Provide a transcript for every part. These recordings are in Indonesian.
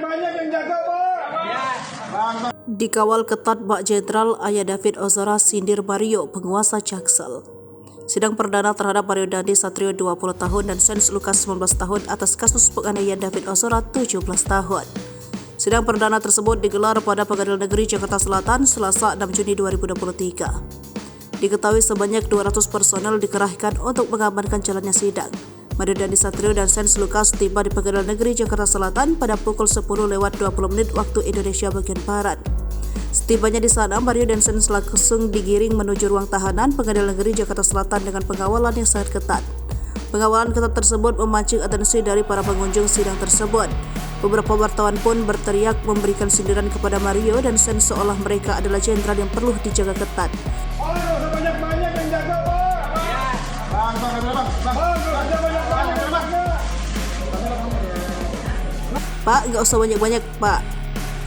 banyak yang jaga, Pak. Dikawal ketat Pak Jenderal, ayah David Ozora sindir Mario, penguasa Jaksel. Sidang perdana terhadap Mario Dandi Satrio 20 tahun dan Shane Lucas 19 tahun atas kasus penganiayaan David Ozora 17 tahun. Sidang perdana tersebut digelar pada Pengadilan Negeri Jakarta Selatan Selasa 6 Juni 2023. Diketahui sebanyak 200 personel dikerahkan untuk mengamankan jalannya sidang. Mario Dandi Satrio dan Shane Lucas tiba di Pengadilan Negeri Jakarta Selatan pada pukul 10:20 waktu Indonesia bagian Barat. Setibanya di sana, Mario dan Shane langsung digiring menuju ruang tahanan Pengadilan Negeri Jakarta Selatan dengan pengawalan yang sangat ketat. Pengawalan ketat tersebut memancing atensi dari para pengunjung sidang tersebut. Beberapa wartawan pun berteriak memberikan sindiran kepada Mario dan Shane seolah mereka adalah jenderal yang perlu dijaga ketat. Banyak yang jaga, Pak, nggak usah banyak-banyak, Pak.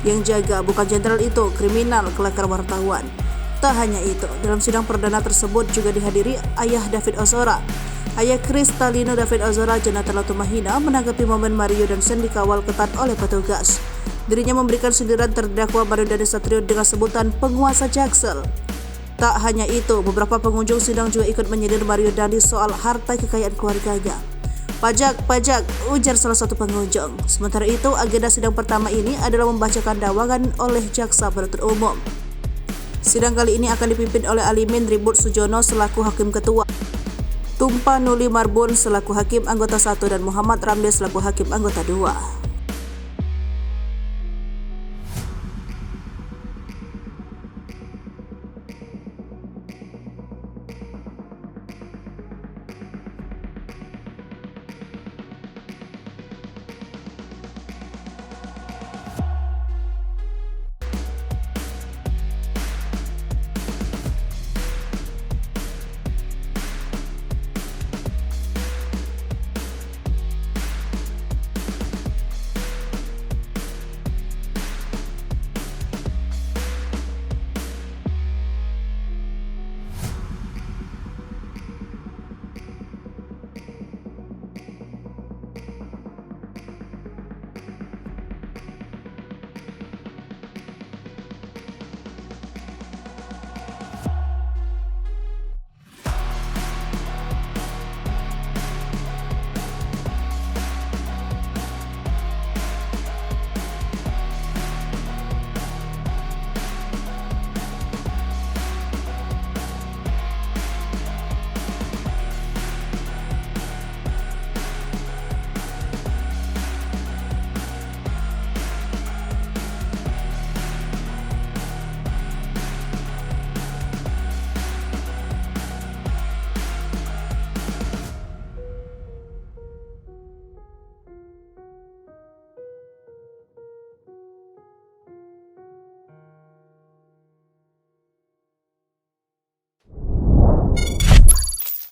Yang jaga bukan jenderal itu, kriminal, kelakar wartawan. Tak hanya itu, dalam sidang perdana tersebut juga dihadiri ayah David Ozora. Ayah Kristalino David Ozora, Jonathan Latumahina, menanggapi momen Mario dan Shane dikawal ketat oleh petugas. Dirinya memberikan sindiran terdakwa Mario Dandi Satrio dengan sebutan penguasa Jaksel. Tak hanya itu, beberapa pengunjung sidang juga ikut menyindir Mario Dandi soal harta kekayaan keluarganya. Pajak, ujar salah satu pengunjung. Sementara itu, agenda sidang pertama ini adalah membacakan dakwakan oleh jaksa penuntut umum. Sidang kali ini akan dipimpin oleh Alimin Ribut Sujono selaku Hakim Ketua, Tumpa Nuli Marbun selaku Hakim Anggota 1 dan Muhammad Ramli selaku Hakim Anggota 2.